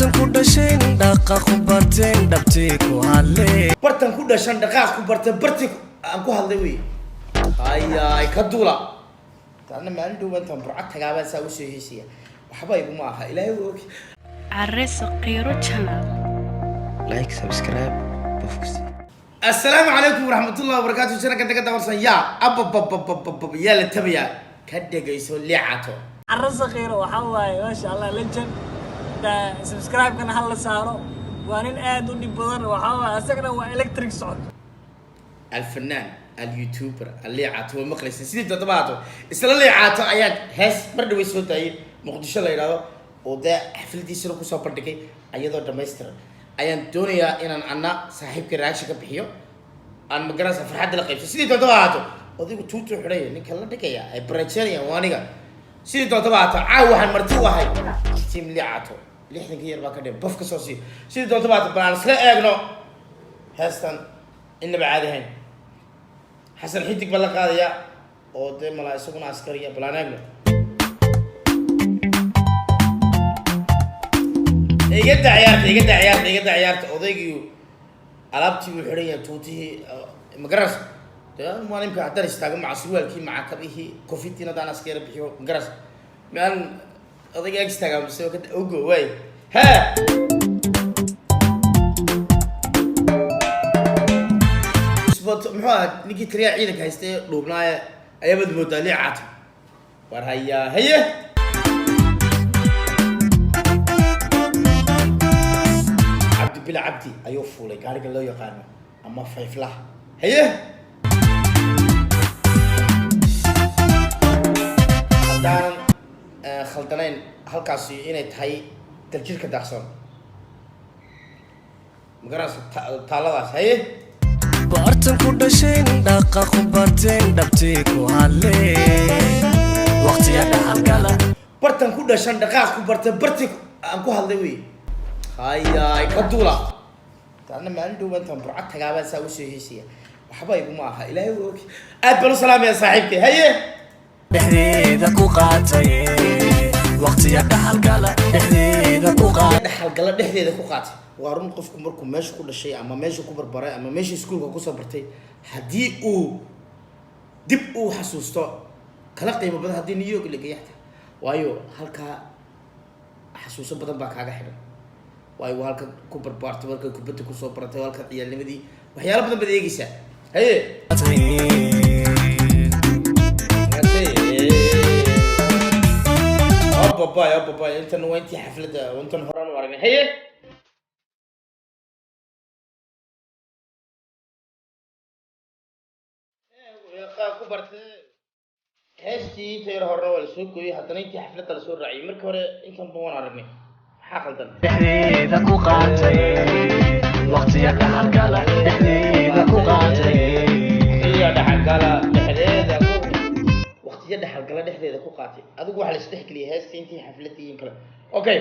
bartan ku dhashay dhaqaaq ku barteen dhabtii ku hadlay bartan ku dhashan dhaqaaq ku barteen bartii aan ku hadlay way ay ka duula taana maalin dhawaan burcad tagaaba saa u soo heesiya waxba igu ma aha ilaahay og عرس قيرو channel like subscribe السلام عليكم ورحمة الله وبركاته شنو كنت ورسن يا أب يا لتبيا كدقيسو لعاتو عرس قيرو وحواي ما شاء الله لجن دا سبسكرايب كان هلا صاروا وانين ادو دي بدن وحواي اسقنا وا الكتريك صوت الفنان اليوتيوبر اللي عاتو مقلس سيدي تبعته اسلا اللي عاتو اياد هس بردوي سو داي مقدشو لا يراهو ودا حفلتيسو كو سو بردكاي ايادو دميستر ayaan doonayaa inaan anna saaxiibka raashin ka bixiyo aan magaranaysa farxad la qaybso sidii doonto baato odigu tuutu xidhay ninka la dhigaya ay barajeenayaan waaniga sidii doonto baato waxaan marti u ahay team li'aato 60 yar baa ka dhig bof ka soo sidii doonto baato baan isla eegno heestan inaba caadi ahayn xasan xidig baa la qaadaya oo deemala isaguna askariya balaan eegno إيجاد عيارت أضيقي علبتي وحرية توتي مقرص تمام ما نمكن حتى نستعمل مع سوال كي مع كبيه كوفيتي ندانا سكير بيحو مقرص من أضيقي أستعمل بس وقت أوجو واي ها سبوت محمد نيجي تريع عيدك هيستي لبنان أيام المدلعات هي بلا عبدي أيوة فولي قارق الله يقارنه أما فيفله هي خلطانين هالكاسي إني تهي ترجيل كداخسون مقراص تالاداس هي bartan ku dhashay dhaqaaq ku barteen dhabtii ku hadlay waqtiga dhaxalgala bartan ku dhashan dhaqaaq ku barteen bartii aan ku hadlay way ay ka duula taana maalin dhawaan burcad tagaaba saa u soo heesiya waxba igu ma aha ilaahay og aad baan u salaamaya saaxiibkay haye dhexdeeda ku qaatay waqtiga dhaxalgala dhexdeeda ku qaatay waa run qofku markuu meesha ku dhashay ama meesha ku barbaray ama meesha iskuulka ku soo bartay hadii uu dib u xasuusto kala qiimo badan hadii New York la geeyay waayo halka xasuuso badan baa kaaga xiran واي والك كبر بارت والك كبرت كوسو برت والك عيالنمدي waxyaalo badan bad eegaysa haye baba intan waanti xaflada intan horaan u aragnay haye ku bartay heestii tayr hore wala soo gooyay haddana intii xaflada la soo raacay markii hore intan baan aragnay dhexdeeda ku qaatay waqtiga dhaxalgala dhexdeeda ku qaatay waqtiga dhaxalgala dhexdeeda ku qaatay adigu waxa la isdhex galiyay heestii intii xafladii kale okay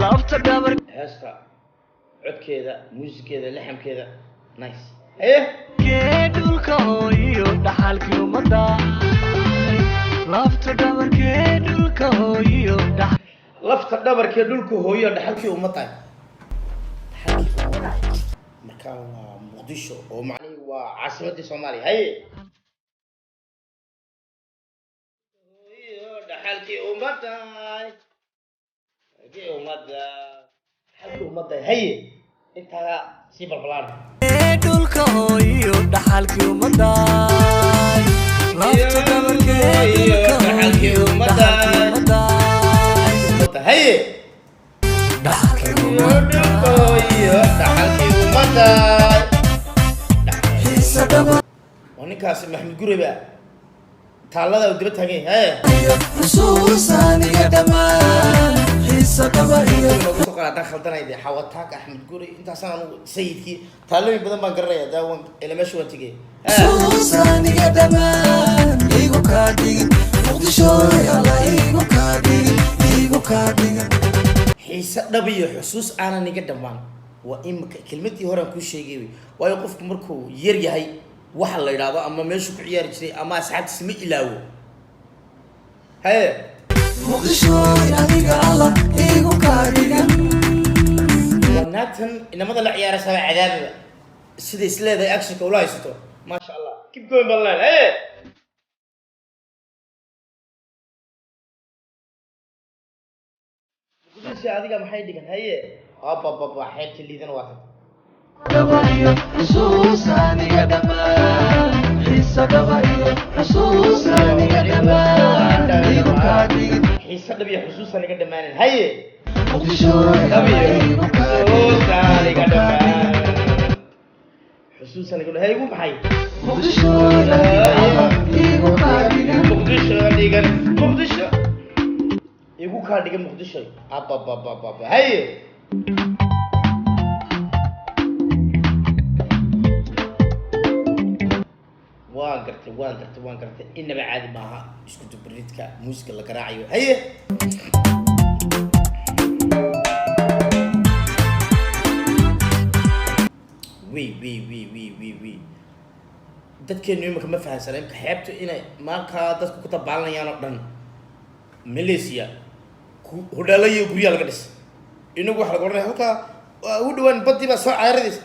lafta gabar heesta codkeeda muusigeeda laxamkeeda nice haye dhulka hooyo dhaxalkii umada lafta dhabarkee dhulka hooyo dhaxalkii umada marka waa muqdisho oo macnaheedu waa caasimadda Soomaaliya haye hooyo dhaxalkii umada haye inta si balbalaan dhulka hooyo dhaxalkii umada lafta dhabarkee dhaxalkii umada haye dhaxalkii umada ninkaasi maxamed gureba taalada dib taagay haye xusuusaniga dhamaan xiisa dabariyo soo qaadan khaldanayde xawataak axmed guri intaasaan anu sayidkii taalooyin badan baan garanayaa daawan elemeeshu waan tigay xusuusaniga dhamaan igu ka dhigin muqdisho yalla igu ka dhigin xiisa dhabiyo xusuus aanan iga dhamaan waa imka kelmadii hore aan ku sheegay waayo qofku markuu yar yahay waxa la yiraahdo ama meeshu ku ciyaari jiray ama asxaabtiisa ma ilaawo هاي مقدشو adiga alla igu kaadigan وناتن إنما ضل عيار سبع عذاب سيدي سلادة أكشك ولا يسطو ما شاء الله keep going بالله هاي مقدشو adiga maxay dhigan haye abba xeebta liidan waa dabayo xusuus aniga dhamaan xiisa dabayo xusuus aniga dhamaan igu kaadigan xiisa dhabiyo xusuus aniga dhamaanin haye muqdisho dhabiyo xusuus aniga dhamaan xusuus aniga dhahay ugu maxay muqdisho igu kaadigan muqdisho dhigan muqdisho igu ka dhigan muqdisho abba haye waan gartay inaba caadi maaha isku dubridka muusiga la garaacayo haye wi dadkeenu imika ma fahansana imka xeebta inay maalkaa dadku ku tabaalanayaan oo dhan malaysia hodhaalo iyo guryaa laga dhis inagu waxa laga odhanaya halkaa u dhawaan badii baa soo caaradaysa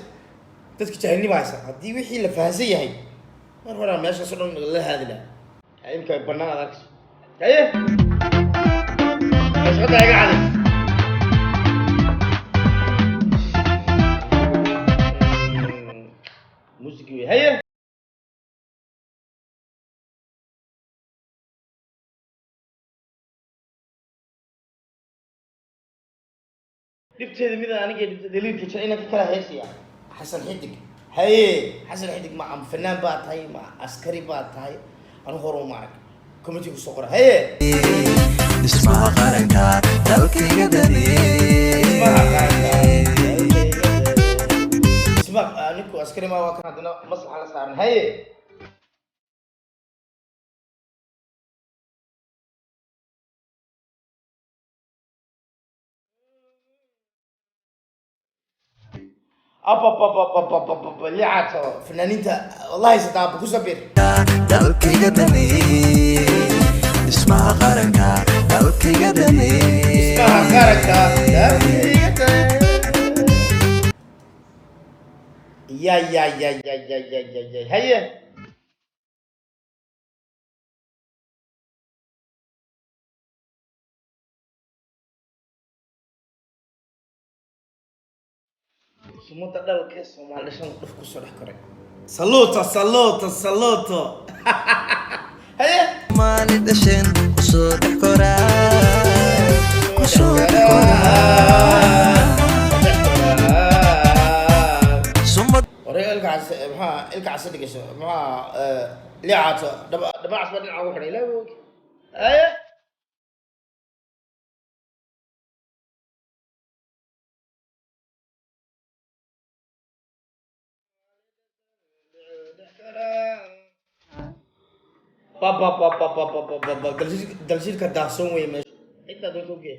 dadka jaahilnima haysa haddii wixii la fahansan yahay mar horaa meeshaasoo dhan la haadi laha imka banaan aad arkayso haye shaqada iga cadi musiki wey haye dhibteeda mida aniga dhibta daliilka jira inaan ka kala heesaya xasan xidig haye xasan xidig ma am fanaan baa tahay ma askari baa tahay anu hore uma arag committee ku soo qora haye dhismaha qaranka dalkayga isma ninku askari ma waa kan hadana maslaxa la saaran haye licato fanaaniinta wallahi sadaaba ku sabir dalkayga dhismaha qaranka dalkayga ismaha qaranka ya haye sumada dhalka Soomaali shan qof ku soo dhex koray saluto haye maali dhashen kusoo dhex koraa sumad oray ilkaas maxaa ilkaas dhigasho maxaa liicaato dhabaas baa dhinaca ugu xidhay ilaa haye dalshirka daahsoon wey meesha xitaa doonta ogee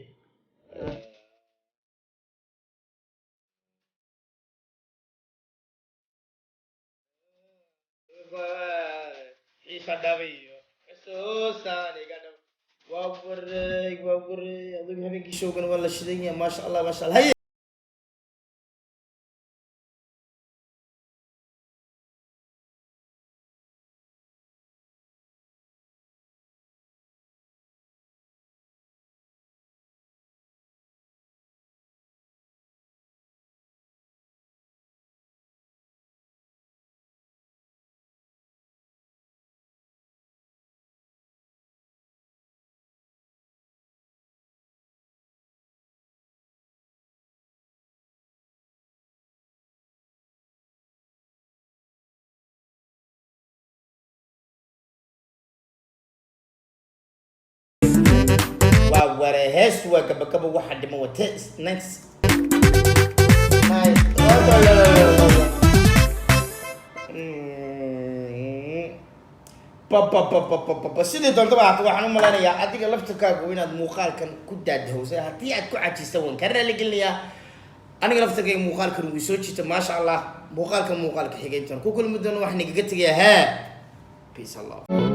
xiisa dhabayo xusuusaaniga dhab waa wareeg adugu habeenkii showgan waa la shidan yahay maasha allah haye heestu waa gabagaba waxa dhima wate nice sidii doonta baa waxaan u malaynayaa adiga laftirkaagu inaad muuqaalkan ku daadahowsay haddii aad ku cajista waan ka raali gelinayaa aniga laftirkayga muuqaalkan wuu soo jiita maasha allah muuqaalka xigayntan ku kulmi doono wax nagaga tegayaa haa peace allah